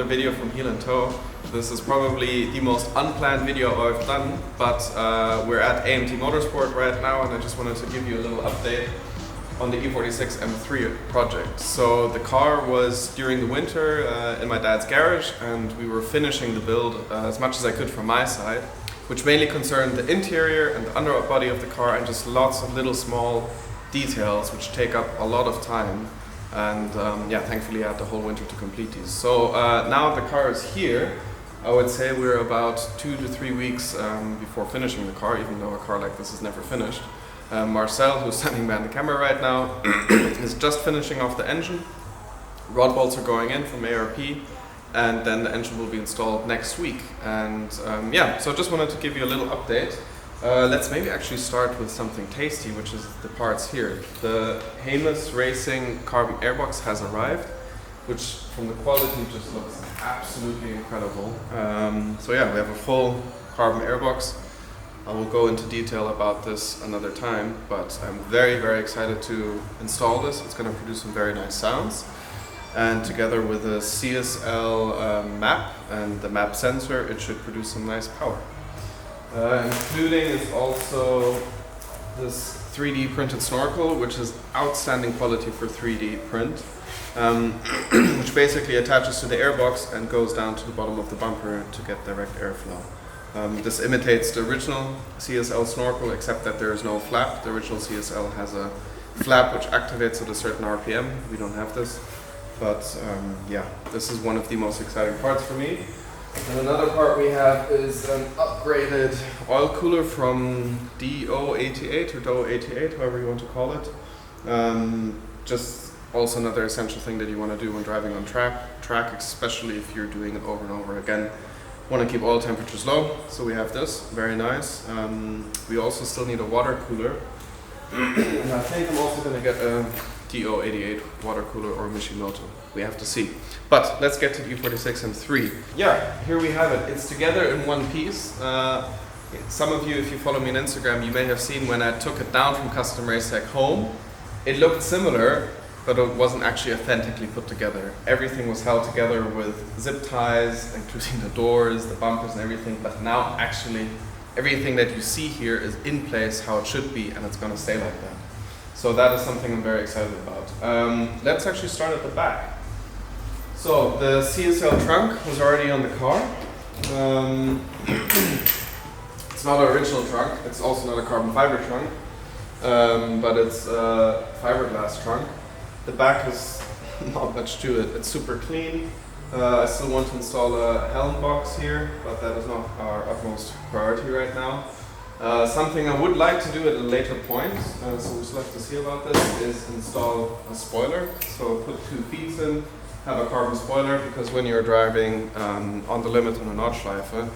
video from Heel and Toe. This is probably the most unplanned video I've done, but we're at AMT Motorsport right now, and I just wanted to give you a little update on the E46 M3 project. So the car was during the winter in my dad's garage, and we were finishing the build as much as I could from my side, which mainly concerned the interior and the underbody of the car, and just lots of little small details which take up a lot of time. And yeah, thankfully I had the whole winter to complete these. So now the car is here. I would say we're about 2 to 3 weeks before finishing the car, even though a car like this is never finished. Marcel, who's standing behind the camera right now, is just finishing off the engine. Rod bolts are going in from ARP, and then the engine will be installed next week. And yeah, so just wanted to give you a little update. Let's maybe actually start with something tasty, which is the parts here. The Hameless Racing carbon airbox has arrived, which from the quality just looks absolutely incredible. So yeah, we have a full carbon airbox. I will go into detail about this another time, but I'm very, very excited to install this. It's going to produce some very nice sounds. And together with a CSL map and the map sensor, it should produce some nice power. Including is also this 3D printed snorkel, which is outstanding quality for 3D print, which basically attaches to the airbox and goes down to the bottom of the bumper to get direct airflow. This imitates the original CSL snorkel, except that there is no flap. The original CSL has a flap which activates at a certain RPM. We don't have this, but yeah, this is one of the most exciting parts for me. And another part we have is an upgraded oil cooler from DO88 or DO88, however you want to call it. Just also another essential thing that you want to do when driving on track, especially if you're doing it over and over again. Want to keep oil temperatures low, so we have this, very nice. We also still need a water cooler. And I think I'm also going to get a DO88 water cooler or Mishimoto. We have to see. But let's get to the E46 M3. Yeah, here we have it. It's together in one piece. Some of you, if you follow me on Instagram, you may have seen when I took it down from Custom Race Tech home, it looked similar, but it wasn't actually authentically put together. Everything was held together with zip ties, including the doors, the bumpers and everything, but now actually everything that you see here is in place how it should be, and it's going to stay like that. So that is something I'm very excited about. Let's actually start at the back. So the CSL trunk was already on the car. It's not an original trunk, it's also not a carbon fiber trunk, but it's a fiberglass trunk. The back is not much to it, it's super clean. I still want to install a helm box here, but that is not our utmost priority right now. Something I would like to do at a later point, so we still have to see about this, is install a spoiler. So put 2 feet in, have a carbon spoiler, because when you're driving on the limit on a Nordschleife,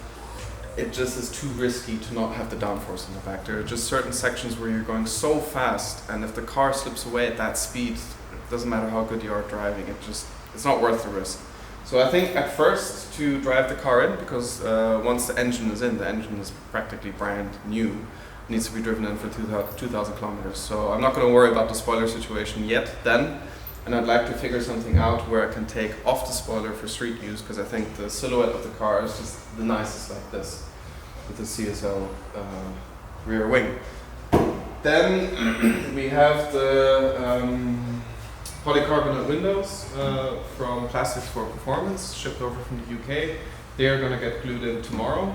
it just is too risky to not have the downforce in the back. There are just certain sections where you're going so fast, and if the car slips away at that speed, it doesn't matter how good you are driving, it's not worth the risk. So I think at first to drive the car in, because once the engine is in, the engine is practically brand new, it needs to be driven in for 2,000 kilometers. So I'm not going to worry about the spoiler situation yet then, and I'd like to figure something out where I can take off the spoiler for street use, because I think the silhouette of the car is just the nicest like this, with the CSL rear wing. Then we have the polycarbonate windows from Plastics for Performance, shipped over from the UK. They are going to get glued in tomorrow.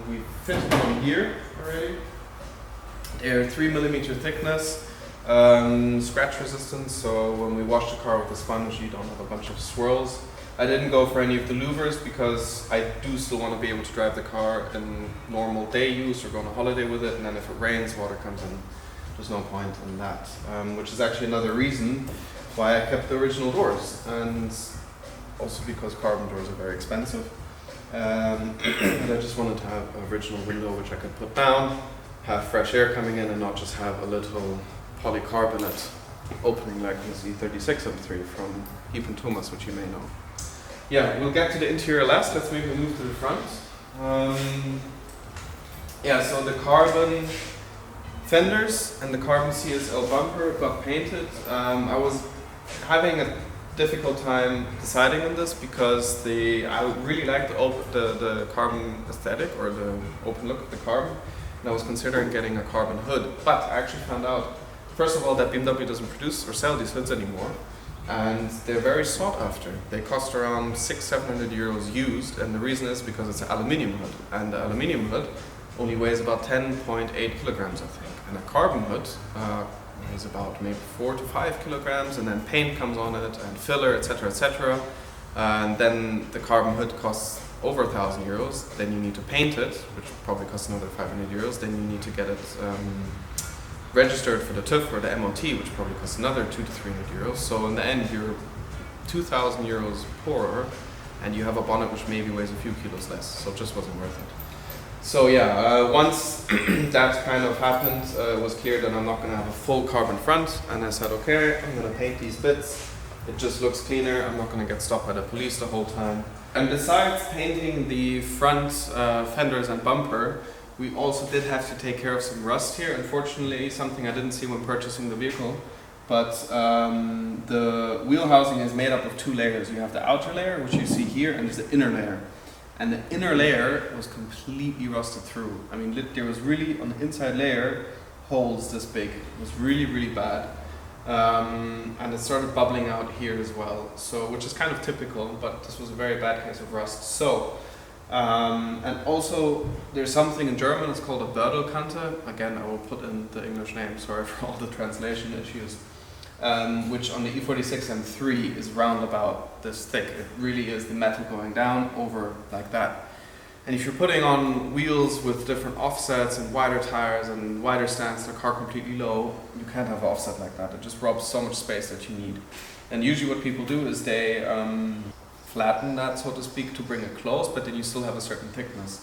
We fitted one here already. They're 3mm thickness, scratch resistant, so when we wash the car with a sponge you don't have a bunch of swirls. I didn't go for any of the louvers because I do still want to be able to drive the car in normal day use or go on a holiday with it, and then if it rains, water comes in. There's no point in that, which is actually another reason why I kept the original doors, and also because carbon doors are very expensive. And I just wanted to have an original window which I could put down, have fresh air coming in, and not just have a little polycarbonate opening like this E46 M3 from Heap & Thomas, which you may know. Yeah, we'll get to the interior last. Let's maybe move to the front. Yeah, so the carbon fenders and the carbon CSL bumper got painted. I was having a difficult time deciding on this because I really like the carbon aesthetic or the open look of the carbon, and I was considering getting a carbon hood. But I actually found out, first of all, that BMW doesn't produce or sell these hoods anymore, and they're very sought after. They cost around 600-700 euros used, and the reason is because it's an aluminium hood, and the aluminium hood only weighs about 10.8 kilograms, I think, and a carbon hood is about maybe 4 to 5 kilograms, and then paint comes on it and filler, etc., etc. And then the carbon hood costs over 1,000 euros. Then you need to paint it, which probably costs another 500 euros. Then you need to get it registered for the TÜV or the MOT, which probably costs another 200 to 300 euros. So in the end, you're 2,000 euros poorer, and you have a bonnet which maybe weighs a few kilos less. So it just wasn't worth it. So yeah, once that kind of happened, it was clear that I'm not going to have a full carbon front, and I said, okay, I'm going to paint these bits. It just looks cleaner. I'm not going to get stopped by the police the whole time. And besides painting the front fenders and bumper, we also did have to take care of some rust here. Unfortunately, something I didn't see when purchasing the vehicle, but the wheel housing is made up of 2 layers. You have the outer layer, which you see here, and there's the inner layer. And the inner layer was completely rusted through. I mean, there was really, on the inside layer, holes this big. It was really, really bad. And it started bubbling out here as well, so which is kind of typical, but this was a very bad case of rust. So, and also there's something in German, it's called a Bördelkante. Again, I will put in the English name, sorry for all the translation issues. Which on the E46 M3 is round about this thick. It really is the metal going down over like that. And if you're putting on wheels with different offsets and wider tires and wider stands, the car completely low, you can't have an offset like that. It just robs so much space that you need. And usually what people do is they flatten that, so to speak, to bring it close, but then you still have a certain thickness.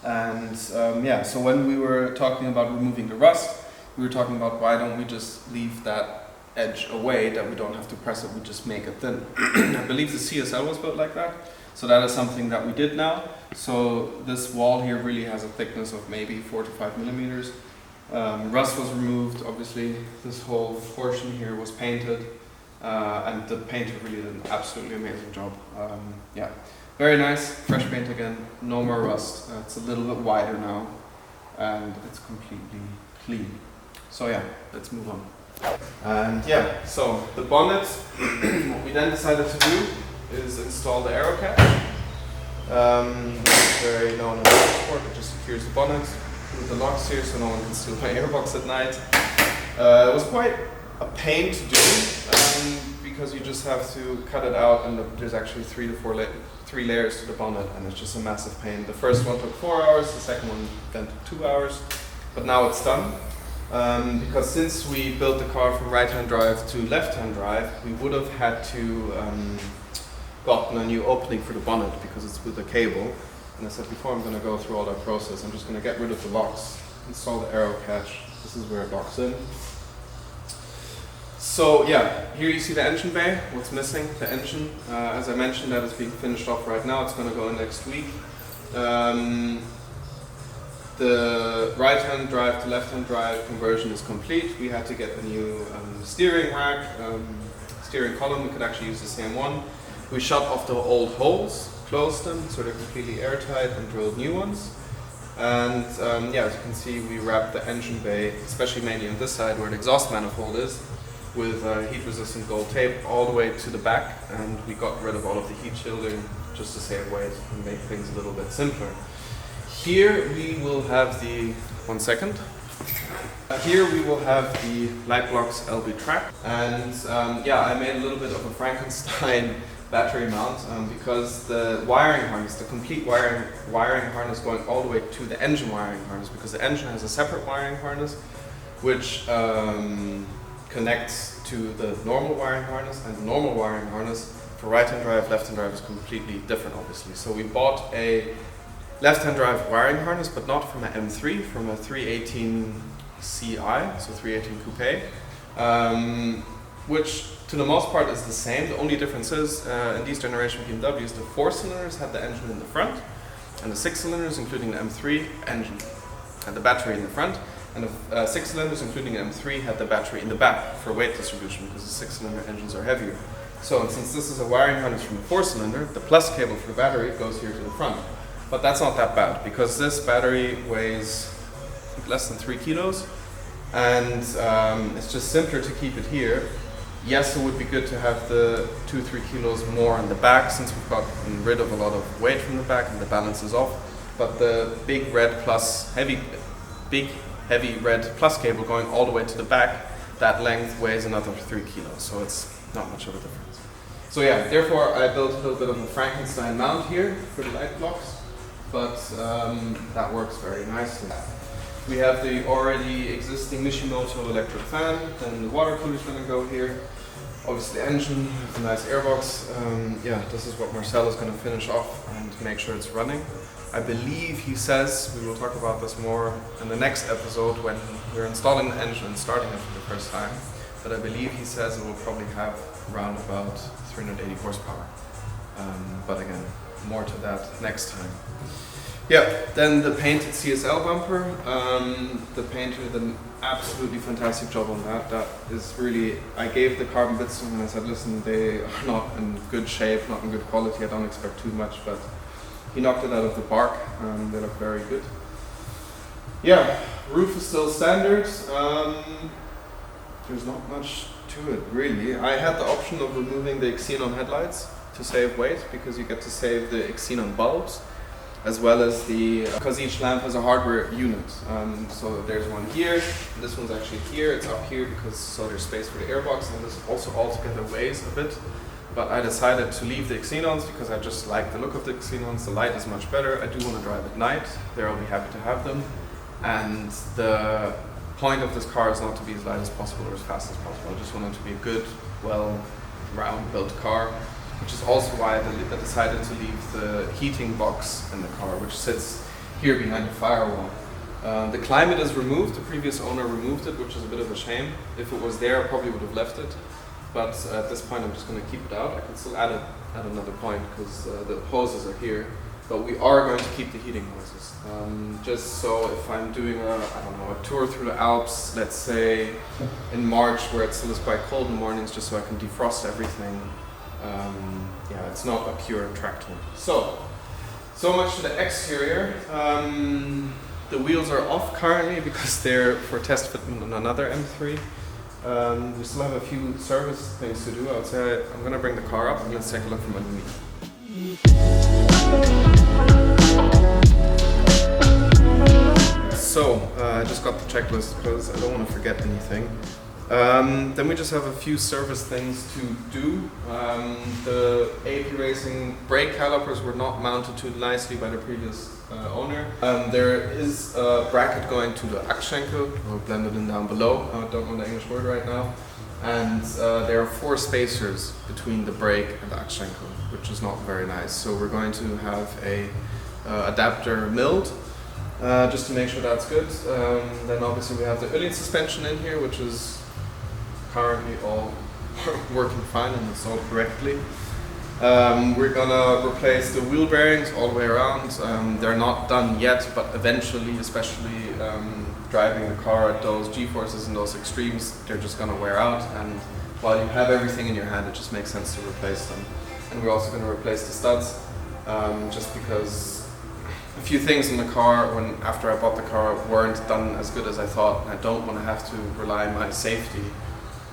And yeah, so when we were talking about removing the rust, we were talking about why don't we just leave that edge away, that we don't have to press it, we just make it thin. I believe the CSL was built like that, so that is something that we did now. So this wall here really has a thickness of maybe 4 to 5 millimeters. Rust was removed, obviously. This whole portion here was painted, and the painter really did an absolutely amazing job. Yeah, very nice, fresh paint again, no more rust. It's a little bit wider now, and it's completely clean. So yeah, let's move on. And yeah, so the bonnet, what we then decided to do is install the aero catch. Very known in motorsport, it just secures the bonnet with the locks here so no one can steal my airbox at night. It was quite a pain to do because you just have to cut it out, and there's actually 3 to 4 layers to the bonnet, and it's just a massive pain. The first one took 4 hours, the second one then took 2 hours, but now it's done. Because since we built the car from right-hand drive to left-hand drive, we would have had to gotten a new opening for the bonnet because it's with a cable. And I said before, I'm going to go through all that process. I'm just going to get rid of the locks, install the aero catch. This is where it locks in. So yeah, here you see the engine bay. What's missing? The engine. As I mentioned, that is being finished off right now. It's going to go in next week. The right-hand drive to left-hand drive conversion is complete. We had to get the new steering rack, steering column. We could actually use the same one. We shut off the old holes, closed them so they're completely airtight, and drilled new ones. And yeah, as you can see, we wrapped the engine bay, especially mainly on this side where the exhaust manifold is, with heat-resistant gold tape all the way to the back, and we got rid of all of the heat shielding just to save weight and make things a little bit simpler. Here we will have the, here we will have the Lightblocks LB track, and yeah, I made a little bit of a Frankenstein battery mount because the wiring harness, the complete wiring harness going all the way to the engine wiring harness, because the engine has a separate wiring harness which connects to the normal wiring harness, and the normal wiring harness for right-hand drive, left-hand drive is completely different, obviously. So we bought a left-hand drive wiring harness, but not from an M3, from a 318 Ci, so 318 Coupe, which to the most part is the same. The only difference is in these generation BMWs, the 4 cylinders had the engine in the front, and the 6 cylinders, including the M3 engine, had the battery in the front, and the 6 cylinders, including the M3, had the battery in the back for weight distribution, because the 6-cylinder engines are heavier. So since this is a wiring harness from the 4-cylinder, the plus cable for the battery goes here to the front. But that's not that bad, because this battery weighs less than 3 kilos, and it's just simpler to keep it here. Yes, it would be good to have the 2-3 kilos more in the back, since we've gotten rid of a lot of weight from the back and the balance is off. But the big red plus heavy red plus cable going all the way to the back, that length weighs another 3 kilos, so it's not much of a difference. So yeah, therefore I built a little bit of a Frankenstein mount here for the light blocks, but that works very nicely. We have the already existing Mishimoto electric fan, then the water cooler is going to go here. Obviously the engine, the nice airbox. Yeah, this is what Marcel is going to finish off and make sure it's running. I believe he says, we will talk about this more in the next episode when we're installing the engine and starting it for the first time, but I believe he says it will probably have around about 380 horsepower. But again, more to that next time. Yeah, then the painted CSL bumper. The painter did an absolutely fantastic job on that. That is really, I gave the carbon bits to him and I said, listen, they are not in good shape, not in good quality, I don't expect too much, but he knocked it out of the park. They look very good. Yeah, roof is still standard. There's not much to it really. I had the option of removing the xenon headlights to save weight, because you get to save the xenon bulbs, as well as because each lamp has a hardware unit. So there's one here, this one's actually here, it's up here because so there's space for the airbox, and this also altogether weighs a bit. But I decided to leave the xenons because I just like the look of the xenons. The light is much better. I do want to drive at night. There I'll be happy to have them. And the point of this car is not to be as light as possible or as fast as possible. I just want it to be a good, well, round built car, which is also why I decided to leave the heating box in the car, which sits here behind the firewall. The climate is removed. The previous owner removed it, which is a bit of a shame. If it was there, I probably would have left it. But at this point, I'm just going to keep it out. I can still add it at another point because the hoses are here. But we are going to keep the heating hoses. Just so if I'm doing a tour through the Alps, let's say in March, where it still is quite cold in the mornings, just so I can defrost everything. Yeah, it's not a pure Tracktool. So much to the exterior. The wheels are off currently because they're for test fitment on another M3. We still have a few service things to do. I would say I'm going to bring the car up and let's take a look from underneath. So, I just got the checklist because I don't want to forget anything. Then we just have a few service things to do. The AP Racing brake calipers were not mounted too nicely by the previous owner. There is a bracket going to the Achsenkel, I'll blend it in down below, I don't know the English word right now. And there are 4 spacers between the brake and the Achsenkel, which is not very nice. So we're going to have a adapter milled, just to make sure that's good. Then obviously we have the Öhlins suspension in here, which is currently all working fine and installed correctly. We're gonna replace the wheel bearings all the way around. They're not done yet, but eventually, especially driving the car at those G-forces and those extremes, they're just gonna wear out, and while you have everything in your hand, it just makes sense to replace them. And we're also gonna replace the studs, just because a few things in the car, after I bought the car, weren't done as good as I thought, and I don't want to have to rely on my safety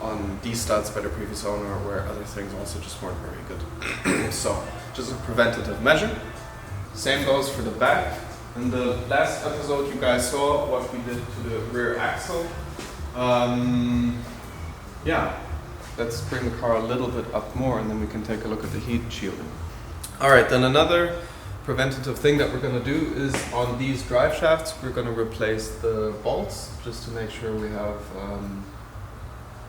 on these studs by the previous owner, where other things also just weren't very good. So, just a preventative measure. Same goes for the back. In the last episode you guys saw what we did to the rear axle. Yeah, let's bring the car a little bit up more and then we can take a look at the heat shielding. Alright, then another preventative thing that we're going to do is on these drive shafts we're going to replace the bolts, just to make sure we have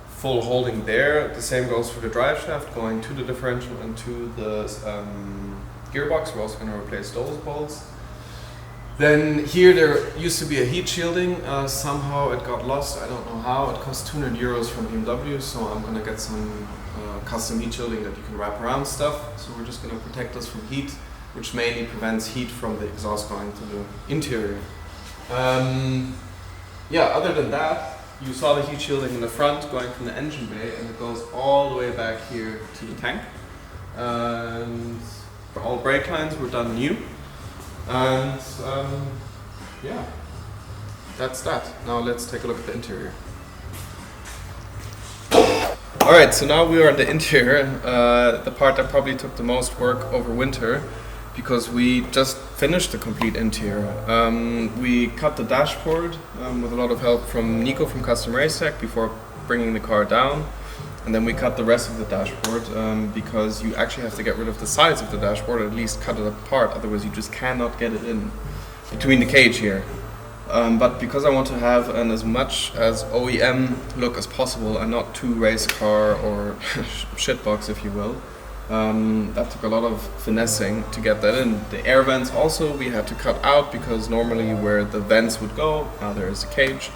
full holding there. The same goes for the drive shaft going to the differential and to the gearbox. We're also going to replace those bolts. Then here there used to be a heat shielding. Somehow it got lost. I don't know how. It cost 200 euros from BMW, so I'm going to get some custom heat shielding that you can wrap around stuff. So we're just going to protect us from heat, which mainly prevents heat from the exhaust going to the interior. Yeah, other than that, you saw the heat shielding in the front going from the engine bay, and it goes all the way back here to the tank. And all brake lines were done new. And yeah, that's that. Now let's take a look at the interior. Alright, so now we are in the interior, the part that probably took the most work over winter, because we just finished the complete interior. We cut the dashboard with a lot of help from Nico from Custom Race Tech before bringing the car down. And then we cut the rest of the dashboard because you actually have to get rid of the sides of the dashboard, or at least cut it apart, otherwise you just cannot get it in between the cage here. But because I want to have an as much as OEM look as possible and not too race car or shitbox, if you will, that took a lot of finessing to get that in. The air vents also we had to cut out, because normally where the vents would go, now there is a cage.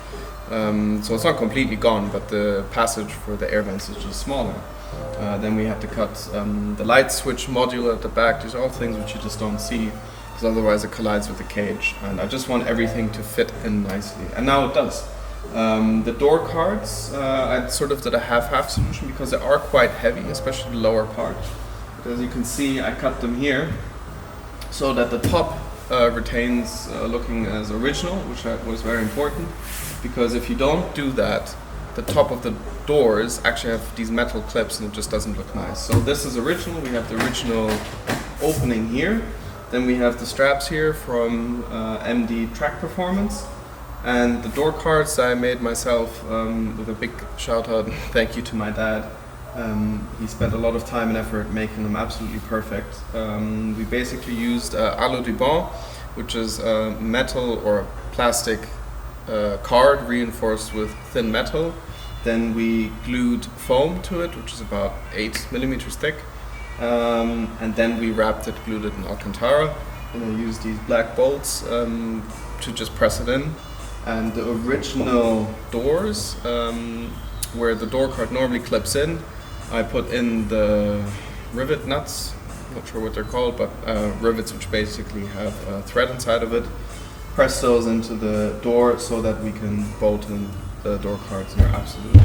So it's not completely gone, but the passage for the air vents is just smaller. Then we had to cut the light switch module at the back. These are all things which you just don't see, because otherwise it collides with the cage. And I just want everything to fit in nicely. And now it does. The door cards, I sort of did a half-half solution, because they are quite heavy, especially the lower part. But as you can see, I cut them here so that the top retains looking as original, which was very important, because if you don't do that, the top of the doors actually have these metal clips and it just doesn't look nice. So this is original. We have the original opening here. Then we have the straps here from MD Track Performance, and the door cards that I made myself with a big shout out and thank you to my dad. He spent a lot of time and effort making them absolutely perfect. We basically used alu dubon, which is a metal or plastic card reinforced with thin metal. Then we glued foam to it, which is about 8 millimeters thick. And then we wrapped it, glued it in Alcantara, and I used these black bolts to just press it in. And the original doors, where the door card normally clips in, I put in the rivet nuts, not sure what they're called, but rivets which basically have a thread inside of it. Press those into the door so that we can bolt in the door cards, and they're absolutely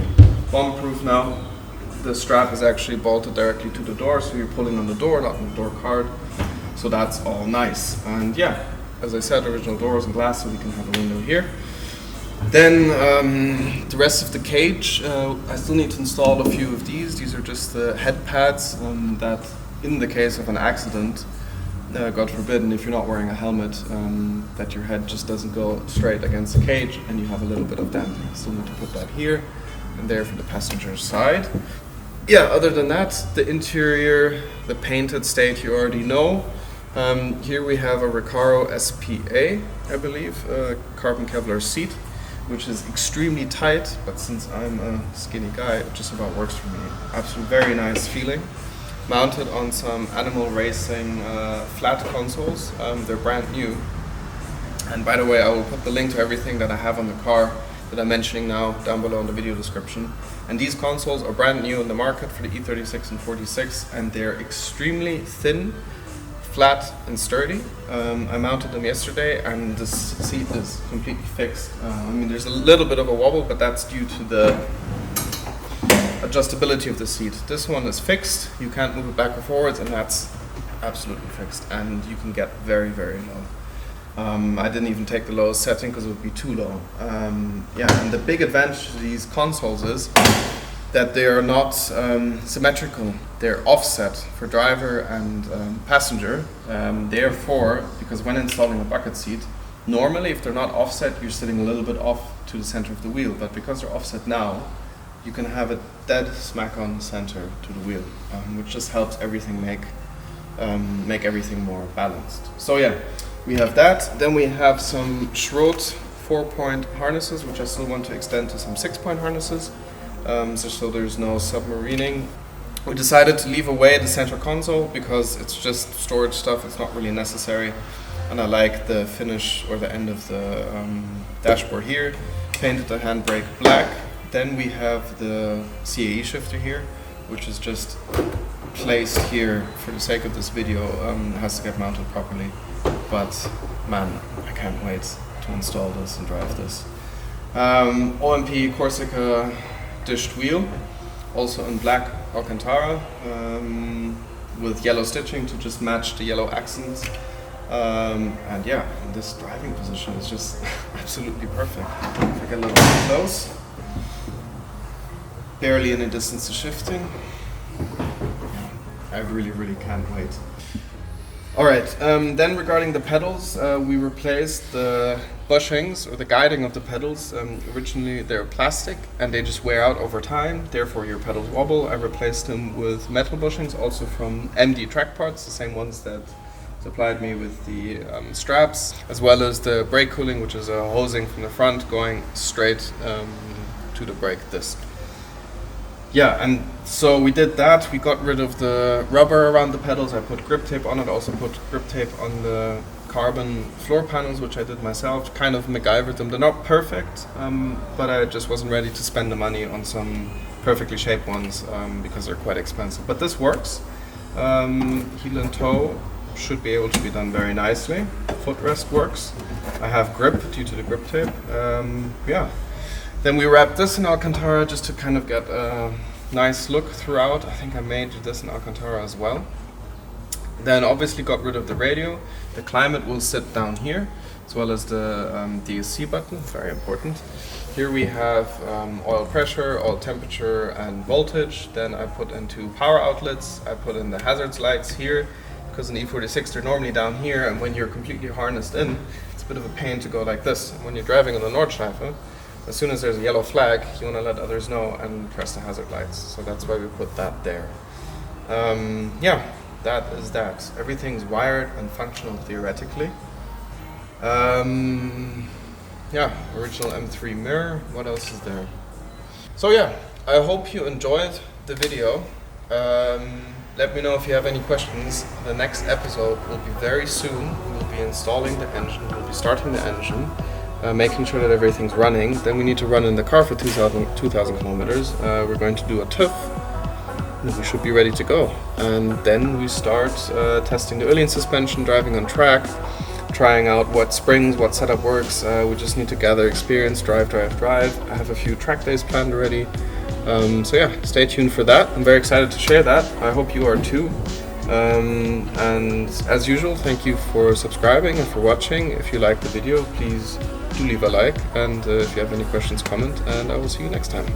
bomb-proof now. The strap is actually bolted directly to the door, so you're pulling on the door, not on the door card. So that's all nice. And yeah, as I said, original doors and glass, so we can have a window here. Then the rest of the cage, I still need to install a few of these. These are just the head pads that, in the case of an accident, God forbid, and if you're not wearing a helmet, that your head just doesn't go straight against the cage and you have a little bit of damping. I still need to put that here and there for the passenger side. Yeah, other than that, the interior, the painted state you already know. Here we have a Recaro SPA, I believe, carbon Kevlar seat, which is extremely tight, but since I'm a skinny guy, it just about works for me. Absolutely very nice feeling. Mounted on some Animal Racing flat consoles. They're brand new. And by the way, I will put the link to everything that I have on the car that I'm mentioning now down below in the video description. And these consoles are brand new in the market for the E36 and 46, and they're extremely thin, flat and sturdy. I mounted them yesterday and this seat is completely fixed. I mean, there's a little bit of a wobble, but that's due to the adjustability of the seat. This one is fixed, you can't move it back or forwards, and that's absolutely fixed, and you can get very, very low. I didn't even take the lowest setting because it would be too low. Yeah, and the big advantage to these consoles is that they are not symmetrical. They're offset for driver and passenger. Therefore, because when installing a bucket seat, normally if they're not offset, you're sitting a little bit off to the center of the wheel, but because they're offset now, you can have it dead smack on the center to the wheel, which just helps everything make everything more balanced. So yeah, we have that. Then we have some Schroth 4-point harnesses, which I still want to extend to some 6-point harnesses, so there's no submarining. We decided to leave away the center console because it's just storage stuff, it's not really necessary. And I like the finish or the end of the dashboard here. Painted the handbrake black. Then we have the CAE shifter here, which is just placed here for the sake of this video. It has to get mounted properly, but man, I can't wait to install this and drive this. OMP Corsica dished wheel, also in black Alcantara, with yellow stitching to just match the yellow accents. And yeah, this driving position is just absolutely perfect. If I get a little bit close, barely any distance to shifting. I really can't wait. Alright, then regarding the pedals, we replaced the bushings or the guiding of the pedals. Originally they're plastic and they just wear out over time, therefore your pedals wobble. I replaced them with metal bushings, also from MD track parts, the same ones that supplied me with the straps, as well as the brake cooling, which is a hosing from the front going straight to the brake disc. Yeah, and so we did that. We got rid of the rubber around the pedals. I put grip tape on it, also put grip tape on the carbon floor panels, which I did myself, kind of MacGyvered them. They're not perfect, but I just wasn't ready to spend the money on some perfectly shaped ones because they're quite expensive. But this works. Heel and toe should be able to be done very nicely. Footrest works. I have grip due to the grip tape. Yeah. Then we wrapped this in Alcantara just to kind of get a nice look throughout. I think I made this in Alcantara as well. Then obviously got rid of the radio. The climate will sit down here, as well as the DSC button, very important. Here we have oil pressure, oil temperature and voltage. Then I put in 2 power outlets. I put in the hazards lights here, because in the E46 they're normally down here, and when you're completely harnessed in, it's a bit of a pain to go like this. When you're driving on the Nordschleife, as soon as there's a yellow flag, you want to let others know and press the hazard lights. So that's why we put that there. Yeah, that is that. Everything's wired and functional theoretically. Yeah, original M3 mirror. What else is there? So yeah, I hope you enjoyed the video. Let me know if you have any questions. The next episode will be very soon. We'll be installing the engine, we'll be starting the engine. Making sure that everything's running. Then we need to run in the car for 2,000 kilometers. We're going to do a TÜV, and we should be ready to go. And then we start testing the Öhlins suspension, driving on track, trying out what springs, what setup works. We just need to gather experience, drive. I have a few track days planned already. So yeah, stay tuned for that. I'm very excited to share that. I hope you are too. And as usual, thank you for subscribing and for watching. If you liked the video, please do leave a like, and if you have any questions, comment, and I will see you next time.